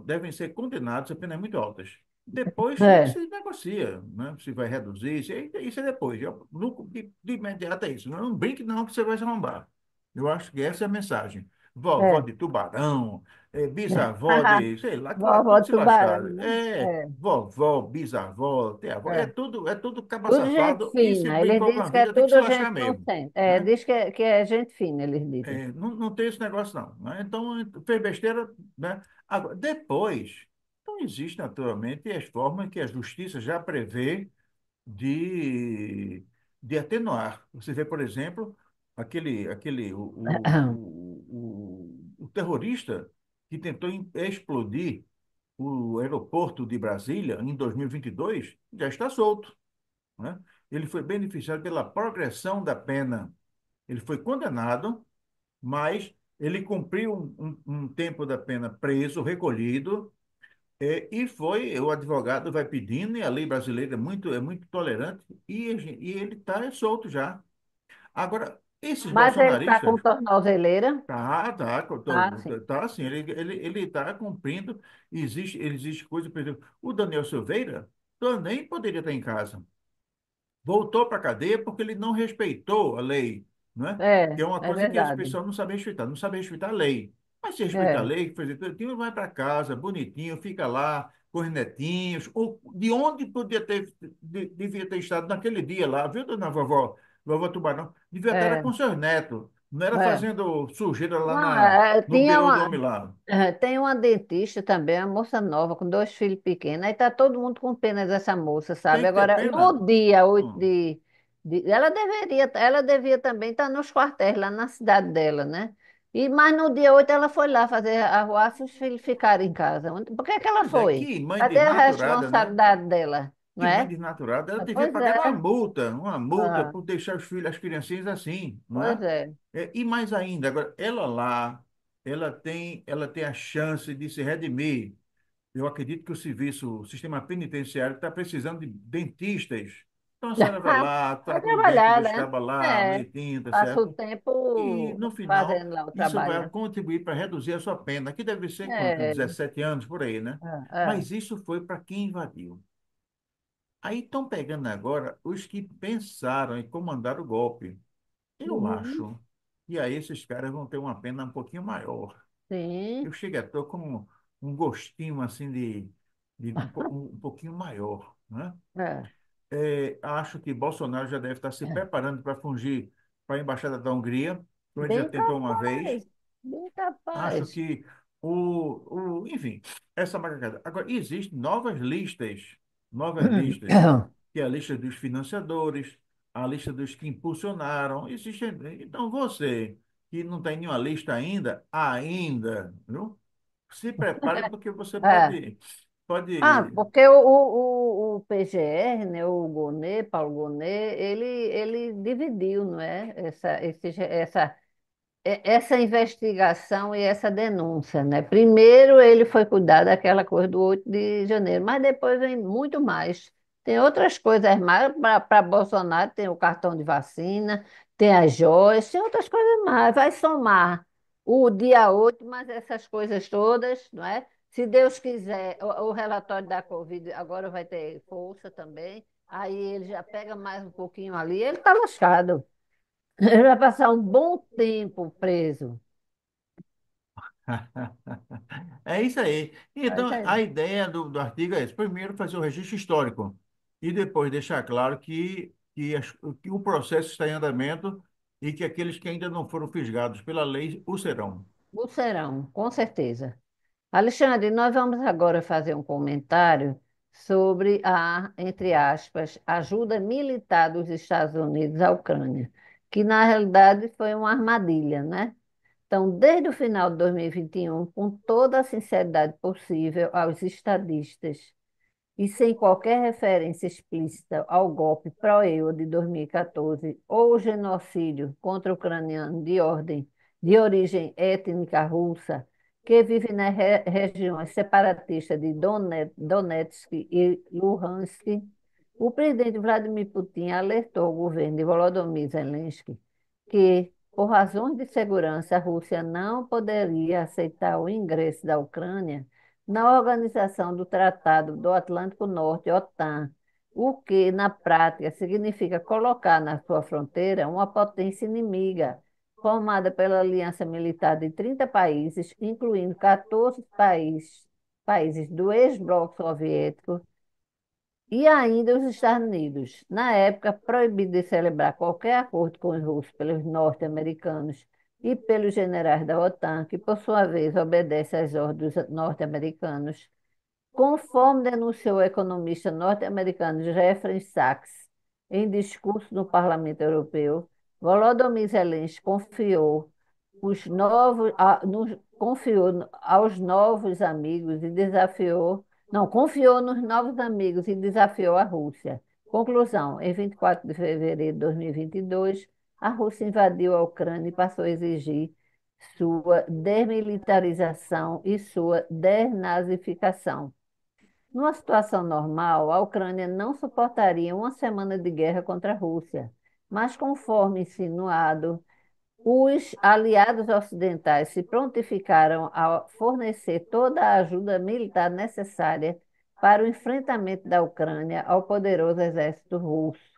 devem ser condenados a penas muito altas. Depois É. se negocia, né? Se vai reduzir, isso é depois. De imediato é isso. Não brinque não que você vai se arrombar. Eu acho que essa é a mensagem. Vovó É. de tubarão, bisavó de, sei lá, que vai Vovó tudo se Tubarão, lascar. né? É, É. vovó, bisavó, tem avó, É. é tudo caba Tudo gente safado, e se fina. Eles brincou com a dizem que é vida tem que se tudo lascar gente mesmo, inocente. É, né? diz que é gente fina, eles dizem. Não tem esse negócio não, né? Então, fez besteira, né? Agora, depois, então existe naturalmente as formas que a justiça já prevê de, de atenuar. Você vê, por exemplo, o terrorista que tentou explodir o aeroporto de Brasília em 2022 já está solto, né? Ele foi beneficiado pela progressão da pena. Ele foi condenado, mas ele cumpriu um tempo da pena preso, recolhido, e foi, o advogado vai pedindo, e a lei brasileira é muito tolerante, e ele está solto já. Agora, esses Mas ele está com bolsonaristas, tornozeleira. Ah, sim. tá assim, ele está cumprindo, existe coisa, por exemplo, o Daniel Silveira também poderia estar em casa, voltou para a cadeia porque ele não respeitou a lei, não é? Que é uma É coisa que as verdade. pessoas não sabem respeitar, não sabem respeitar a lei. Mas se respeitar a É, lei, por exemplo, o time vai para casa, bonitinho, fica lá com os netinhos, ou de onde podia ter, devia ter estado naquele dia lá, viu, dona vovó, vovó Tubarão? Devia estar é, com seus netos, não era é. fazendo sujeira lá Não, no birô do homem lá. tem uma dentista também, uma moça nova, com dois filhos pequenos. Aí tá todo mundo com pena dessa moça, Tem sabe? que ter Agora, pena. no dia 8 Hum. ela devia também estar nos quartéis lá na cidade dela, né? Mas no dia 8 ela foi lá fazer arruaça e os filhos ficaram em casa. Por que que ela Pois é, foi? que mãe Cadê a desnaturada, né? responsabilidade dela, não Que mãe é? desnaturada, ela devia Pois pagar é. uma multa Ah, por deixar os filhos, as criancinhas assim, não pois é? é. E mais ainda, agora, ela lá, ela tem a chance de se redimir. Eu acredito que o sistema penitenciário está precisando de dentistas. Então a senhora vai lá, Vai trata o dente trabalhar, dos né? cabas lá, É. bonitinho, tá Passa o certo? E tempo no final, fazendo lá o isso trabalho, vai né? contribuir para reduzir a sua pena, que deve ser quanto? É, 17 anos por aí, né? é. Mas isso foi para quem invadiu. Aí estão pegando agora os que pensaram em comandar o golpe. Eu Uhum. acho. E aí esses caras vão ter uma pena um pouquinho maior. Sim, Eu chego a tô com um gostinho assim de um pouquinho maior, né? é. Acho que Bolsonaro já deve estar se preparando para fugir para a Embaixada da Hungria, como ele já Bem tentou uma vez. capaz, bem Acho capaz. que enfim, essa macacada. Agora, existem novas listas, que é a lista dos financiadores, a lista dos que impulsionaram. Existe, então, você, que não tem nenhuma lista ainda, viu? Se prepare porque você É. pode. Porque o PGR, né, o Gonê, Paulo Gonê, ele dividiu, não é? Essa investigação e essa denúncia, né? Primeiro ele foi cuidar daquela coisa do 8 de janeiro, mas depois vem muito mais. Tem outras coisas mais para Bolsonaro, tem o cartão de vacina, tem as joias, tem outras coisas mais. Vai somar o dia 8, mas essas coisas todas, não é? Se Deus quiser, o relatório da Covid agora vai ter força também. Aí ele já pega mais um pouquinho ali, ele está lascado. Ele vai passar um bom tempo preso. É isso aí. É isso Então, aí. a ideia do artigo é esse. Primeiro, fazer o registro histórico e depois deixar claro que o processo está em andamento e que aqueles que ainda não foram fisgados pela lei o serão. O serão, com certeza. Alexandre, nós vamos agora fazer um comentário sobre a, entre aspas, ajuda militar dos Estados Unidos à Ucrânia, que na realidade foi uma armadilha, né? Então, desde o final de 2021, com toda a sinceridade possível aos estadistas, e sem qualquer referência explícita ao golpe pró-EUA de 2014 ou o genocídio contra o ucraniano de origem étnica russa, que vive nas regiões separatistas de Donetsk e Luhansk, o presidente Vladimir Putin alertou o governo de Volodymyr Zelensky que, por razões de segurança, a Rússia não poderia aceitar o ingresso da Ucrânia na Organização do Tratado do Atlântico Norte, OTAN, o que, na prática, significa colocar na sua fronteira uma potência inimiga, formada pela aliança militar de 30 países, incluindo 14 países do ex-bloco soviético, e ainda os Estados Unidos, na época, proibido de celebrar qualquer acordo com os russos pelos norte-americanos e pelos generais da OTAN, que, por sua vez, obedece às ordens dos norte-americanos. Conforme denunciou o economista norte-americano Jeffrey Sachs em discurso no Parlamento Europeu, Volodymyr Zelensky confiou aos novos amigos e desafiou, não, confiou nos novos amigos e desafiou a Rússia. Conclusão: em 24 de fevereiro de 2022, a Rússia invadiu a Ucrânia e passou a exigir sua desmilitarização e sua desnazificação. Numa situação normal, a Ucrânia não suportaria uma semana de guerra contra a Rússia, mas, conforme insinuado, os aliados ocidentais se prontificaram a fornecer toda a ajuda militar necessária para o enfrentamento da Ucrânia ao poderoso exército russo.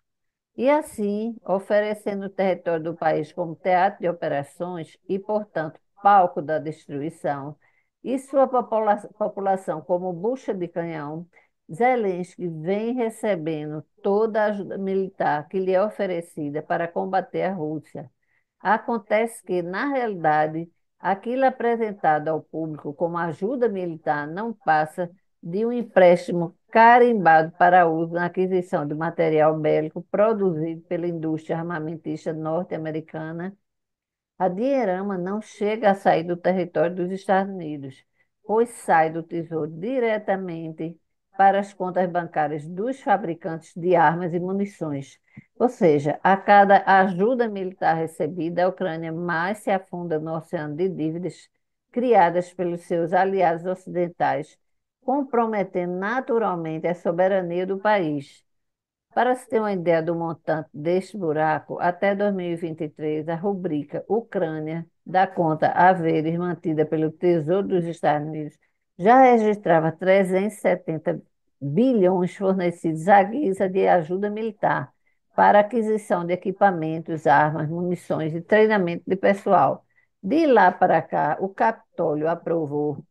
E assim, oferecendo o território do país como teatro de operações e, portanto, palco da destruição, e sua população como bucha de canhão, Zelensky vem recebendo toda a ajuda militar que lhe é oferecida para combater a Rússia. Acontece que, na realidade, aquilo apresentado ao público como ajuda militar não passa de um empréstimo carimbado para uso na aquisição de material bélico produzido pela indústria armamentista norte-americana. A dinheirama não chega a sair do território dos Estados Unidos, pois sai do Tesouro diretamente para as contas bancárias dos fabricantes de armas e munições. Ou seja, a cada ajuda militar recebida, a Ucrânia mais se afunda no oceano de dívidas criadas pelos seus aliados ocidentais, comprometendo naturalmente a soberania do país. Para se ter uma ideia do montante deste buraco, até 2023, a rubrica Ucrânia, da conta haveres mantida pelo Tesouro dos Estados Unidos, já registrava 370 bilhões fornecidos à guisa de ajuda militar para aquisição de equipamentos, armas, munições e treinamento de pessoal. De lá para cá, o Capitólio aprovou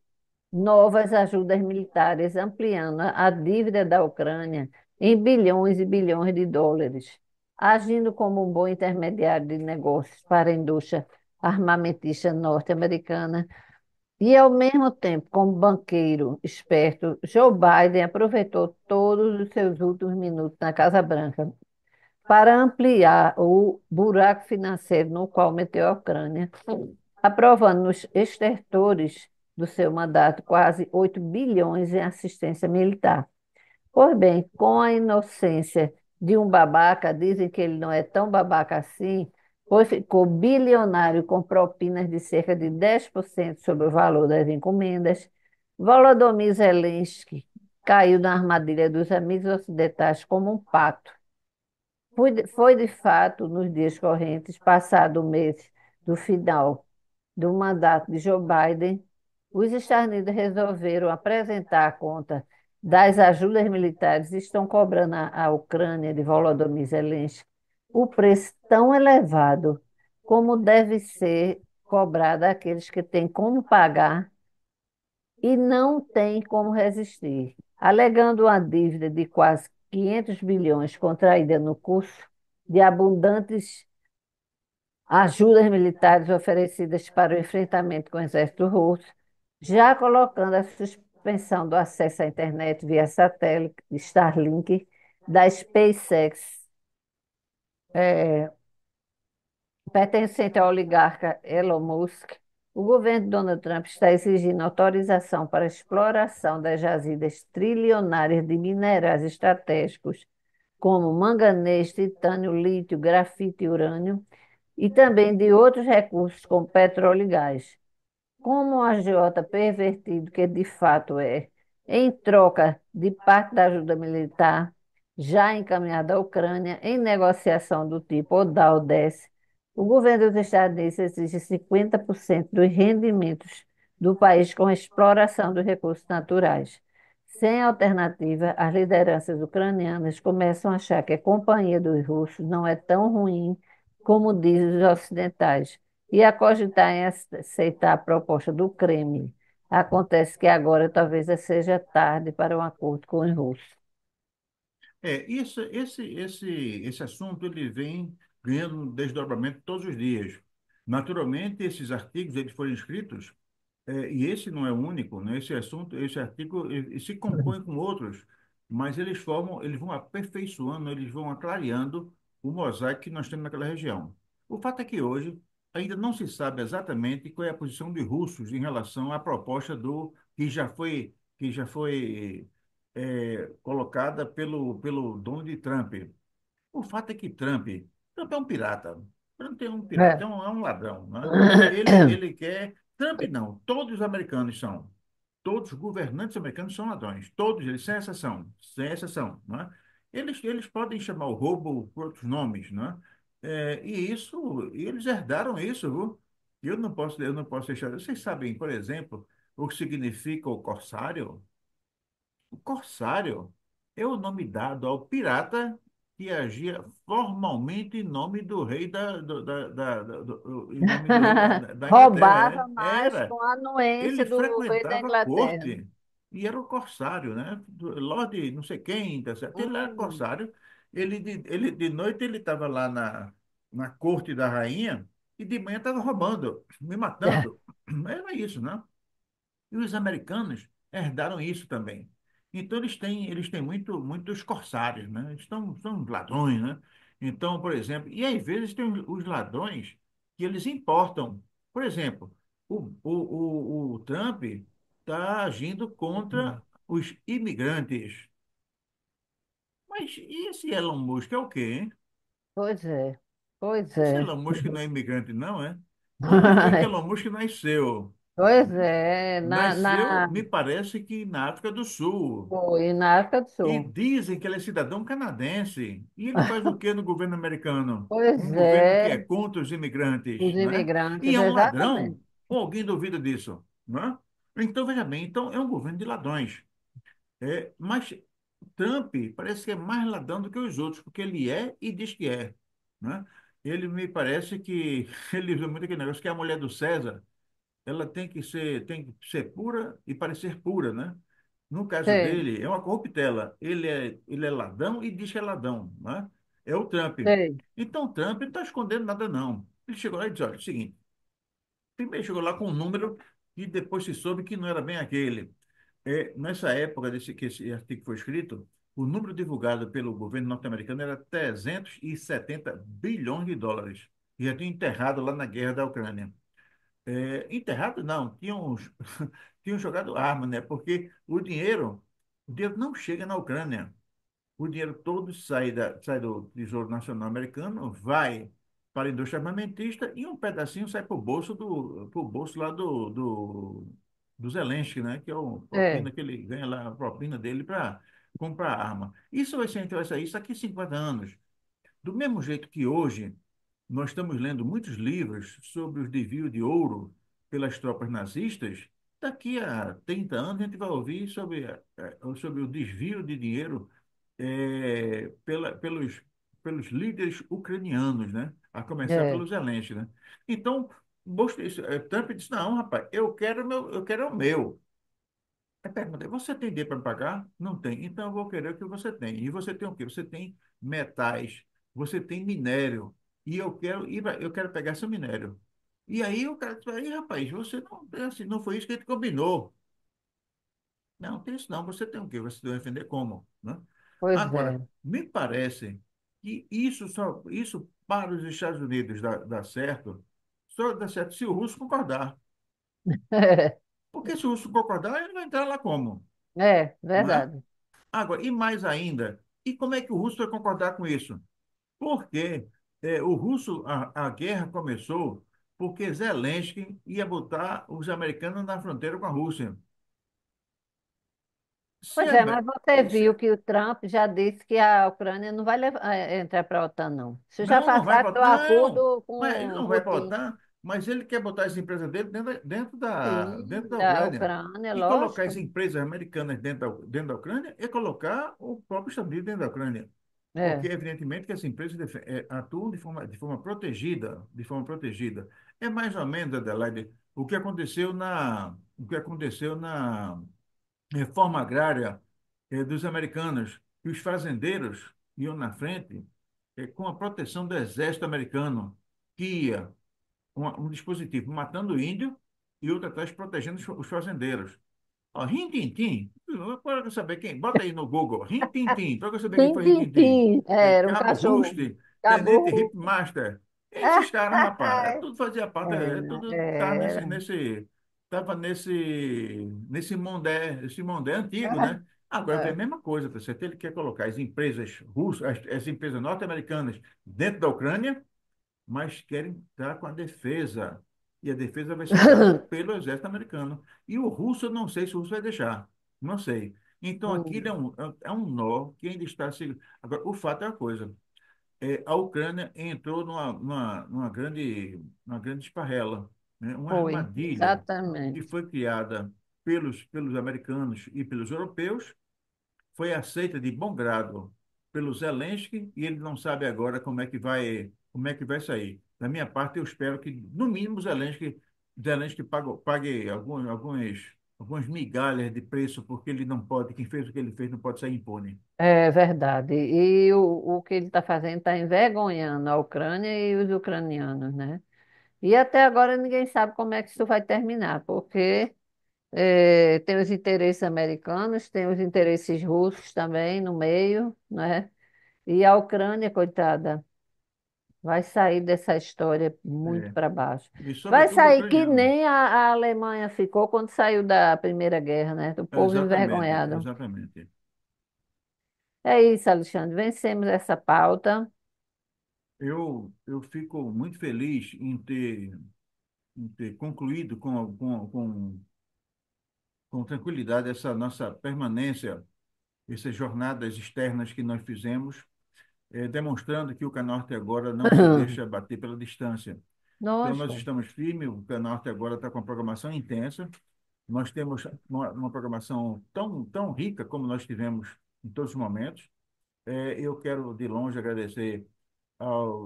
novas ajudas militares, ampliando a dívida da Ucrânia em bilhões e bilhões de dólares, agindo como um bom intermediário de negócios para a indústria armamentista norte-americana. E, ao mesmo tempo, como banqueiro esperto, Joe Biden aproveitou todos os seus últimos minutos na Casa Branca para ampliar o buraco financeiro no qual meteu a Ucrânia, aprovando nos estertores do seu mandato quase 8 bilhões em assistência militar. Pois bem, com a inocência de um babaca, dizem que ele não é tão babaca assim, pois ficou bilionário com propinas de cerca de 10% sobre o valor das encomendas. Volodymyr Zelensky caiu na armadilha dos amigos ocidentais como um pato. Foi de fato nos dias correntes, passado o mês do final do mandato de Joe Biden, os Estados Unidos resolveram apresentar a conta das ajudas militares e estão cobrando à Ucrânia de Volodymyr Zelensky o preço tão elevado como deve ser cobrado àqueles que têm como pagar e não têm como resistir, alegando uma dívida de quase 500 bilhões contraída no curso de abundantes ajudas militares oferecidas para o enfrentamento com o exército russo, já colocando a suspensão do acesso à internet via satélite Starlink da SpaceX, é, pertencente ao oligarca Elon Musk. O governo de Donald Trump está exigindo autorização para a exploração das jazidas trilionárias de minerais estratégicos, como manganês, titânio, lítio, grafite e urânio, e também de outros recursos como petróleo e gás. Como um agiota pervertido que de fato é, em troca de parte da ajuda militar já encaminhada à Ucrânia em negociação do tipo ODA-ODES, o governo dos Estados Unidos exige 50% dos rendimentos do país com a exploração dos recursos naturais. Sem alternativa, as lideranças ucranianas começam a achar que a companhia dos russos não é tão ruim como dizem os ocidentais e a cogitar em aceitar a proposta do Kremlin. Acontece que agora talvez seja tarde para um acordo com os russos. Esse assunto ele vem ganhando um desdobramento todos os dias. Naturalmente, esses artigos eles foram escritos, e esse não é o único, né? Esse assunto, esse artigo ele se compõe com outros, mas eles vão aperfeiçoando, eles vão clareando o mosaico que nós temos naquela região. O fato é que hoje ainda não se sabe exatamente qual é a posição de russos em relação à proposta do que já foi colocada pelo Donald Trump. O fato é que Trump é um pirata. Trump é um pirata, É. é um ladrão, né? Ele quer. Trump não, todos os americanos são. Todos os governantes americanos são ladrões. Todos eles, sem exceção, né? Eles podem chamar o roubo por outros nomes, né? E eles herdaram isso, viu? Eu não posso deixar. Vocês sabem, por exemplo, o que significa o corsário? O corsário é o nome dado ao pirata que agia formalmente em nome do rei em nome do rei da Inglaterra. Roubava, mas Era. com a anuência Ele do rei da frequentava a Inglaterra. corte e era o corsário, né? Lord não sei quem, tá certo? Ele era Hum. corsário. Ele de noite ele estava lá na corte da rainha e de manhã estava roubando, me matando. Era isso, né? E os americanos herdaram isso também. Então, eles têm muitos corsários, né? São ladrões, né? Então, por exemplo, e às vezes tem os ladrões que eles importam. Por exemplo, o Trump está agindo contra os imigrantes. Mas e esse Elon Musk é o quê, hein? Pois é, pois Esse é. Elon Musk não é imigrante, não é? Onde foi que Elon Musk nasceu? Pois é, Nasceu, me parece que na África do Sul. foi na África do E Sul. dizem que ele é cidadão canadense. E ele faz o que no governo americano? Um Pois governo que é, é contra os os imigrantes, né? E imigrantes, é um exatamente. ladrão? Ou alguém duvida disso, né? Então, veja bem, então é um governo de ladrões. Mas Trump parece que é mais ladrão do que os outros, porque ele é e diz que é, né? Ele me parece que ele usa muito aquele negócio que é a mulher do César, ela tem que ser pura e parecer pura, né? No caso Sei, dele, é uma corruptela. Ele é ladrão e diz que é ladrão, né? É o Trump. sei, Então, o Trump não está escondendo nada, não. Ele chegou lá e disse, olha, é o seguinte, primeiro chegou lá com um número e depois se soube que não era bem aquele. Nessa época que esse artigo foi escrito, o número divulgado pelo governo norte-americano era 370 bilhões de dólares. E já tinha enterrado lá na guerra da Ucrânia. Enterrado não, tinham jogado arma, né? Porque o dinheiro não chega na Ucrânia. O dinheiro todo sai do Tesouro Nacional Americano, vai para a indústria armamentista e um pedacinho sai pro bolso lá do Zelensky, né? Que é o É, propina que ele ganha lá, a propina dele para comprar arma. Isso vai ser interessante, isso daqui a 50 anos. Do mesmo jeito que hoje nós estamos lendo muitos livros sobre os desvios de ouro pelas tropas nazistas, daqui a 30 anos a gente vai ouvir sobre o desvio de dinheiro pelos líderes ucranianos, né? A começar é. pelo Zelensky, né? Então, Trump disse, não, rapaz, eu quero o meu. Aí perguntei, você tem dinheiro para pagar? Não tem. Então eu vou querer o que você tem. E você tem o quê? Você tem metais, você tem minério. E eu quero pegar seu minério. E aí o cara disse, aí, rapaz, você não, assim, não foi isso que a gente combinou. Não, tem isso não. Você tem o quê? Você vai defender como? Né? Pois é. Agora, me parece que isso para os Estados Unidos dar certo, só dá certo se o russo concordar. Porque se o russo concordar, ele vai entrar lá como? É, Não é? verdade. Agora, e mais ainda, e como é que o russo vai concordar com isso? Porque a guerra começou porque Zelensky ia botar os americanos na fronteira com a Rússia. Se Pois a, é, mas você viu se- que o Trump já disse que a Ucrânia não vai entrar para a OTAN, não. Isso já não, não vai passaram do botar, não, acordo mas ele com não vai Putin. botar, mas ele quer botar as empresas dele dentro Sim, da da Ucrânia. Ucrânia, E colocar as lógico. empresas americanas dentro da Ucrânia é colocar o próprio Estados Unidos dentro da Ucrânia. Porque, É. evidentemente, que as empresas atuam de forma protegida, de forma protegida. É mais ou menos, Adelaide, o que aconteceu na reforma agrária dos americanos, que os fazendeiros iam na frente com a proteção do exército americano, que ia um dispositivo matando o índio e outro atrás protegendo os fazendeiros. Ó, Rintintim, para saber quem, bota aí no Google, Rintintim, para saber quem Tim, foi tim, Rintintim. tim. Era um Cabo Rust, cachorro. Tenente Acabou. Hipmaster. Esses caras, rapaz, É, tudo fazia parte, tudo tá era. tava esse mundé antigo, né? Agora vem a É. mesma coisa, tá certo? Ele quer colocar as empresas russas, as empresas norte-americanas dentro da Ucrânia, mas querem estar com a defesa. E a defesa vai ser dada pelo exército americano. E o russo, eu não sei se o russo vai deixar. Não sei. Então, aquilo Hum, é um nó que ainda está se. Agora, o fato é uma coisa: a Ucrânia entrou numa grande esparrela, né? Uma Foi, armadilha que exatamente. foi criada pelos americanos e pelos europeus, foi aceita de bom grado pelo Zelensky e ele não sabe agora como é que vai sair. Da minha parte, eu espero que, no mínimo, Zelensky pague algumas migalhas de preço, porque ele não pode, quem fez o que ele fez não pode sair impune. É verdade. E o que ele está fazendo está envergonhando a Ucrânia e os ucranianos, né? E até agora ninguém sabe como é que isso vai terminar, porque tem os interesses americanos, tem os interesses russos também no meio, né? E a Ucrânia, coitada, vai sair dessa história muito É. para baixo. E, Vai sobretudo, sair que ucraniano. nem a Alemanha ficou quando saiu da Primeira Guerra, né? O povo Exatamente, envergonhado. exatamente. É isso, Alexandre. Vencemos essa pauta. Eu fico muito feliz em ter concluído com tranquilidade essa nossa permanência, essas jornadas externas que nós fizemos, demonstrando que o Canorte agora não se deixa bater pela distância. Então, nós Lógico. estamos firmes, o Canorte agora está com uma programação intensa, nós temos uma programação tão rica como nós tivemos em todos os momentos. Eu quero, de longe, agradecer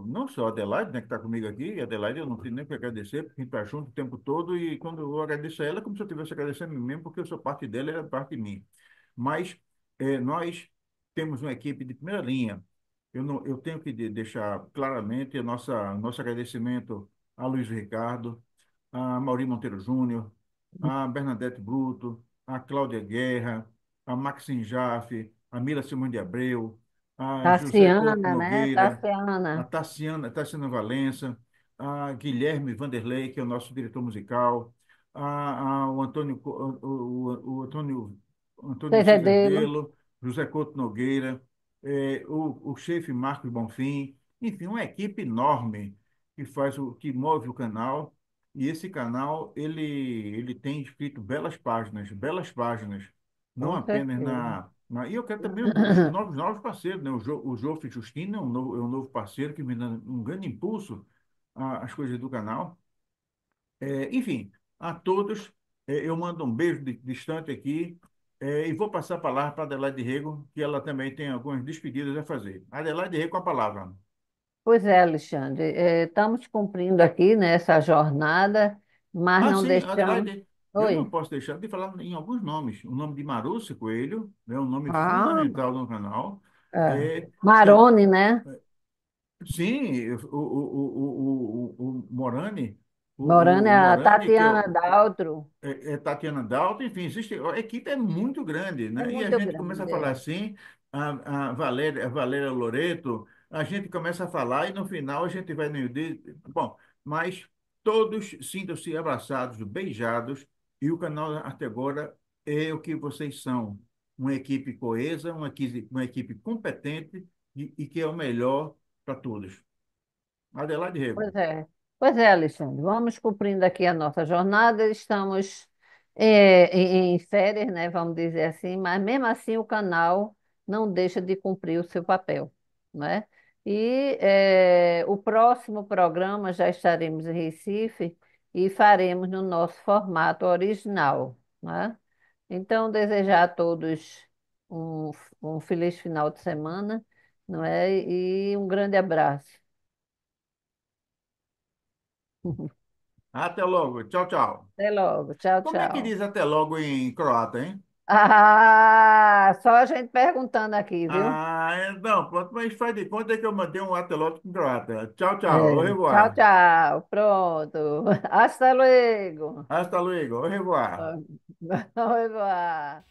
não só a Adelaide, né, que está comigo aqui, e a Adelaide eu não tenho nem para agradecer, porque a gente está junto o tempo todo, e quando eu agradeço a ela, é como se eu estivesse agradecendo a mim mesmo, porque eu sou parte dela, ela é parte de mim. Mas nós temos uma equipe de primeira linha. Eu tenho que deixar claramente nosso agradecimento a Luiz Ricardo, a Mauri Monteiro Júnior, a Bernadette Bruto, a Cláudia Guerra, a Maxine Jaffe, a Mila Simões de Abreu, a José Couto Tassiana, né? Nogueira, a Tassiana. Tassiana Valença, a Guilherme Vanderlei, que é o nosso diretor musical, o Antônio, o Antônio Cezedelo. Cezedelo, José Couto Nogueira, o chefe Marcos Bonfim, enfim, uma equipe enorme que move o canal. E esse canal, ele tem escrito belas páginas, não Com apenas certeza. e eu quero também os novos parceiros, né? O Jofre Justino é um novo parceiro que me dá um grande impulso às coisas do canal. Enfim, a todos, eu mando um beijo distante aqui, e vou passar a palavra para Adelaide Rego, que ela também tem algumas despedidas a fazer. Adelaide Rego com a palavra. Pois é, Alexandre, estamos cumprindo aqui, né, essa jornada, mas Ah, não sim, deixamos. Adelaide, eu não Oi. posso deixar de falar em alguns nomes. O nome de Marúcia Coelho é um nome Ah, fundamental no canal. é. É, tam- Marone, né? sim, o Morani, Morane, o a Morani, que Tatiana Daltro, Tatiana Dalton, enfim, a equipe é muito grande, é né? E a muito gente começa a grande. falar É. assim, a Valéria Loreto, a gente começa a falar e no final a gente vai no bom, mas todos sintam-se abraçados, beijados, e o canal até agora é o que vocês são, uma equipe coesa, uma equipe competente e que é o melhor para todos. Adelaide Rego. Pois é. Pois é, Alexandre, vamos cumprindo aqui a nossa jornada, estamos em férias, né, vamos dizer assim, mas mesmo assim o canal não deixa de cumprir o seu papel, né? E o próximo programa já estaremos em Recife e faremos no nosso formato original, né? Então, desejar a todos um, um feliz final de semana, não é? E um grande abraço. Até logo. Tchau, tchau. Até logo. Tchau, Como é que tchau. diz até logo em croata, hein? Ah, só a gente perguntando aqui, viu? Não, pronto, mas faz de conta que eu mandei um atelote com croata. Tchau, tchau. Au É. Tchau, revoir. tchau. Pronto. Hasta luego. Hasta luego. Au revoir. Au revoir.